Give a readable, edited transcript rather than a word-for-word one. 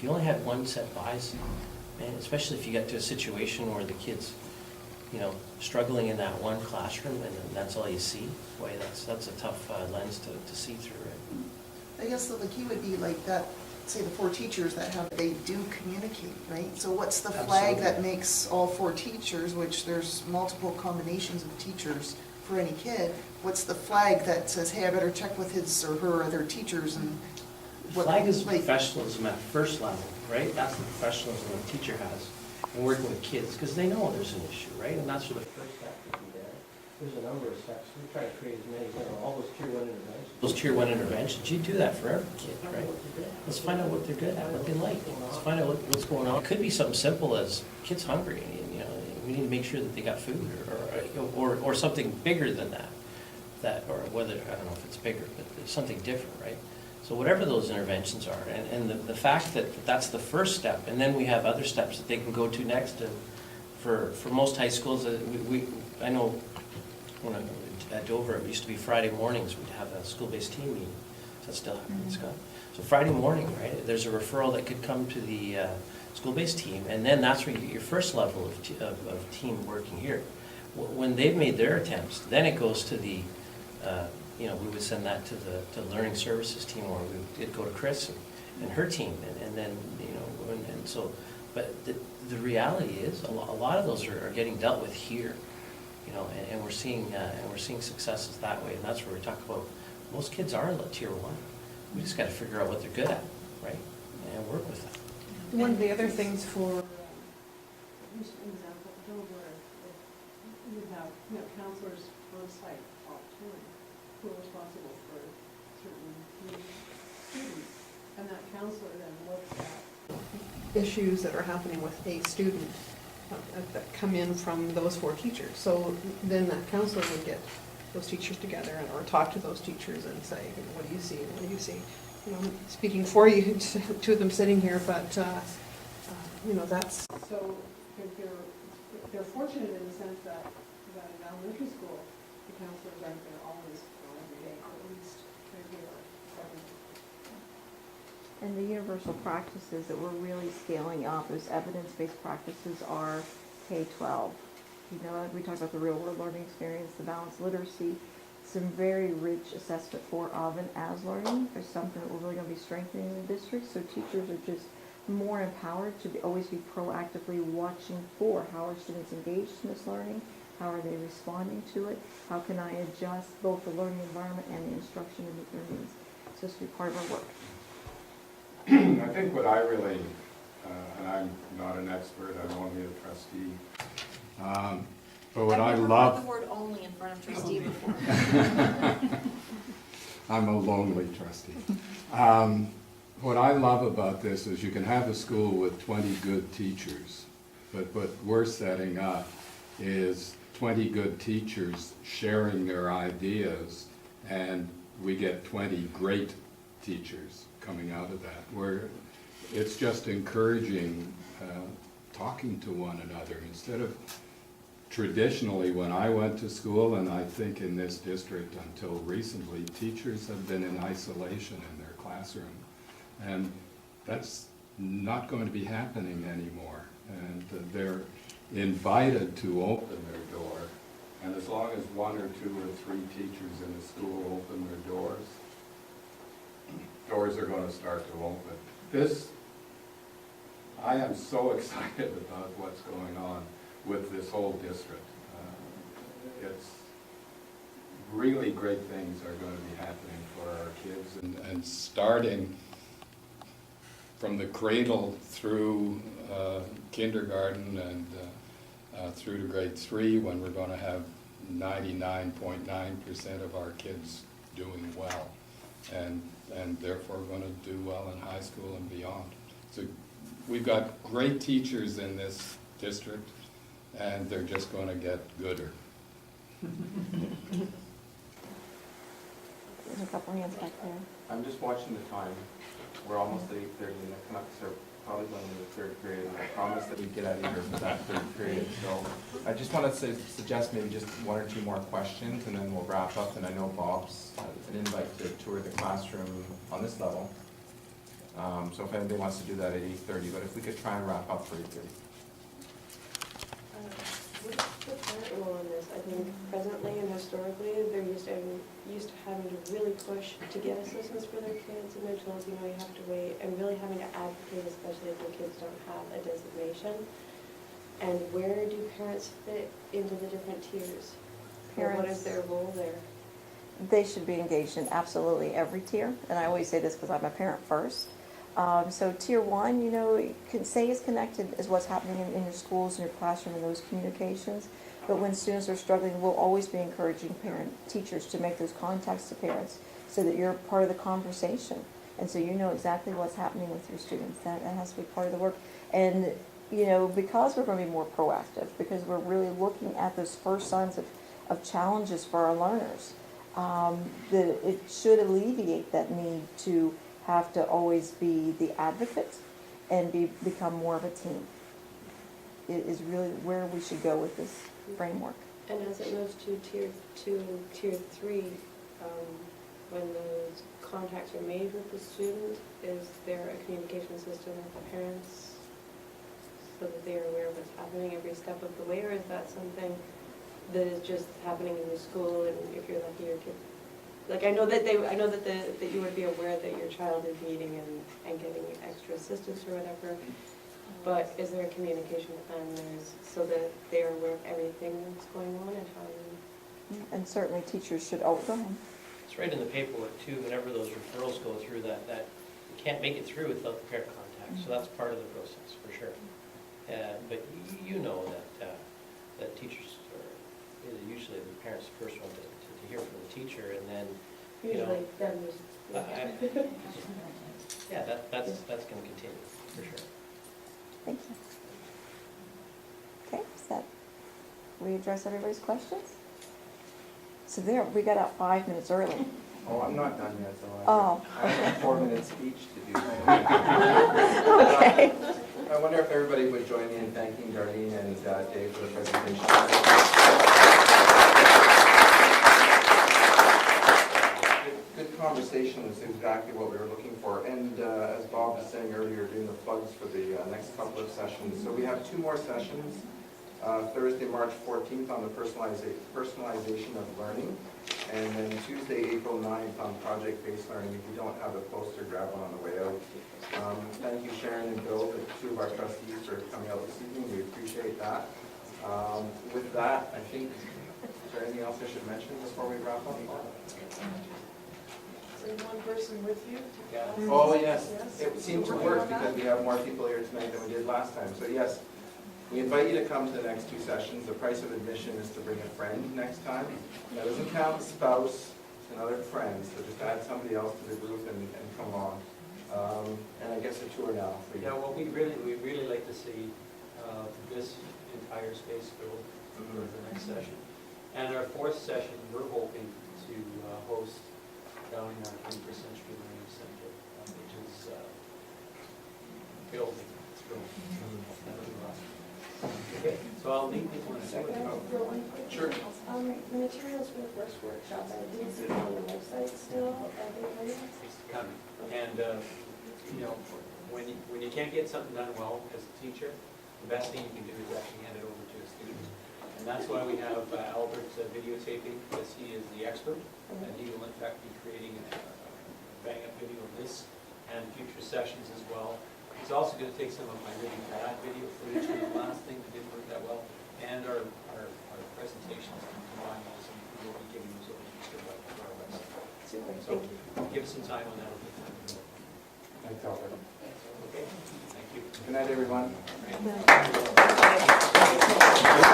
if you only had one set of eyes, man, especially if you get to a situation where the kid's, you know, struggling in that one classroom and then that's all you see, boy, that's a tough lens to see through it. I guess the key would be like that, say the 4 teachers that have, they do communicate, right? So what's the flag Absolutely. that makes all 4 teachers, which there's multiple combinations of teachers for any kid, what's the flag that says, hey, I better check with his or her other teachers and what? Flag is like, professionalism at first level, right? That's the professionalism a teacher has in working with kids, because they know there's an issue, right? And that's sort of the first step to be there. There's a number of steps. We try to create as many, you know, all those tier 1 interventions. Those tier 1 interventions, you do that for every kid, right? Let's find out what they're good at, what they like. Let's find out what's going on. It could be something simple as kids hungry, and, you know, we need to make sure that they got food, or something bigger than that, or whether, I don't know if it's bigger, but it's something different, right? So whatever those interventions are, and the fact that that's the first step, and then we have other steps that they can go to next. For most high schools, I know when at Dover, it used to be Friday mornings, we'd have a school-based team meeting. Does that still happen, Scott? So Friday morning, right, there's a referral that could come to the school-based team, and then that's where you get your first level of team working here. When they've made their attempts, then it goes to the, you know, we would send that to the learning services team, or we did go to Chris and her team, and then, you know, and so, but the reality is, a lot of those are getting dealt with here, you know, and we're seeing successes that way, and that's where we talk about, most kids are tier 1. We just got to figure out what they're good at, right, and work with them. One of the other things for, just an example, Dover, you have, you know, counselors on site all the time who are responsible for certain students. And that counselor then looks at issues that are happening with a student that come in from those 4 teachers. So then that counselor would get those teachers together or talk to those teachers and say, you know, what do you see, what do you see? You know, speaking for you, 2 of them sitting here, but, you know, that's... So they're fortunate in the sense that in elementary school, the counselors aren't there always, every day, at least regular. And the universal practices that we're really scaling up as evidence-based practices are K-12. You know, we talk about the real-world learning experience, the balanced literacy, some very rich assessment for of and as learning. There's something that we're really going to be strengthening in the district, so teachers are just more empowered to always be proactively watching for how are students engaged in this learning, how are they responding to it, how can I adjust both the learning environment and the instruction to meet their needs. So this will be part of our work. I think what I really, and I'm not an expert, I'm only a trustee, but what I I've never love... heard the word only in front of trustee before. I'm a lonely trustee. What I love about this is you can have a school with 20 good teachers, but what we're setting up is 20 good teachers sharing their ideas, and we get 20 great teachers coming out of that, where it's just encouraging talking to one another instead of traditionally when I went to school, and I think in this district until recently, teachers have been in isolation in their classroom, and that's not going to be happening anymore, and they're invited to open their door, and as long as 1 or 2 or 3 teachers in a school open their doors, doors are going to start to open. I am so excited about what's going on with this whole district. It's really great things are going to be happening for our kids, and starting from the cradle through kindergarten and through to grade 3, when we're going to have 99.9% of our kids doing well, and therefore going to do well in high school and beyond. So we've got great teachers in this district, and they're just going to get gooder. There's a couple hands back there. I'm just watching the time. We're almost at 8:30, and I come up, so probably going to the 3rd period. I promised that we'd get out of here for that 3rd period. So I just want to suggest maybe just 1 or 2 more questions, and then we'll wrap up. And I know Bob's an invite to tour the classroom on this level. So if anybody wants to do that at 8:30, but if we could try and wrap up for 8:30. What's the parent role in this? I think presently and historically, they're used to having to really push to get assistance for their kids and their tools, you have to wait, and really having to advocate, especially if their kids don't have a designation. And where do parents fit into the different tiers? Or what is their role there? They should be engaged in absolutely every tier, and I always say this because I'm a parent first. So tier 1, you can say is connected is what's happening in your schools, in your classroom, and those communications. But when students are struggling, we'll always be encouraging teachers to make those contacts to parents so that you're part of the conversation. And so you know exactly what's happening with your students. That has to be part of the work. And, because we're going to be more proactive, because we're really looking at those first signs of challenges for our learners, that it should alleviate that need to have to always be the advocate and become more of a team. It is really where we should go with this framework. And as it moves to tier 2 and tier 3, when those contacts are made with the student, is there a communication system with the parents so that they are aware of what's happening every step of the way, or is that something that is just happening in the school, and if you're lucky, your kid, I know that you would be aware that your child is needing and getting extra assistance or whatever, but is there a communication with families so that they are aware of everything that's going on and how you... And certainly teachers should, go ahead. It's right in the paperwork too, whenever those referrals go through that you can't make it through without the parent contact, so that's part of the process, for sure. But you know that teachers are usually the parents the first one to hear from the teacher, and then, Usually, yeah, that's going to continue, for sure. Thank you. Okay, we address everybody's questions? So we got out 5 minutes early. Oh, I'm not done yet, though. Oh. I have a 4-minute speech to do. Okay. I wonder if everybody would join me in thanking Darlene and Dave for the presentation. Good conversation is exactly what we were looking for. And as Bob was saying earlier, doing the plugs for the next couple of sessions. So we have 2 more sessions. Thursday, March 14th on the personalization of learning. And then Tuesday, April 9th on project-based learning. If you don't have a poster, grab one on the way out. Thank you, Sharon and Bill, the 2 of our trustees, for coming out this evening. We appreciate that. With that, I think, is there anything else I should mention before we wrap up? Bring one person with you. Oh, yes. It seemed to work because we have more people here tonight than we did last time. So yes, we invite you to come to the next 2 sessions. The price of admission is to bring a friend next time. That doesn't count the spouse and other friends, so just add somebody else to the group and come along. And I guess a tour now for you. Yeah, well, we'd really like to see this entire space filled for the next session. And our 4th session, we're hoping to host down in our 21st Century Learning Center, which is building. It's building. That'll be awesome. Okay, so I'll leave this one. Sure. The materials for the first workshop, I didn't see it on the website still. It's coming. And, when you can't get something done well as a teacher, the best thing you can do is actually hand it over to a student. And that's why we have Albert videotaping, because he is the expert, and he will in fact be creating a bang-up video of this and future sessions as well. He's also going to take some of my really bad video footage from the last thing that didn't work that well, and our presentations and combine those, and we will be giving those over to our website. Super, So thank you. give us some time on that. Thanks, Albert. Okay, thank you. Good night, everyone. Good.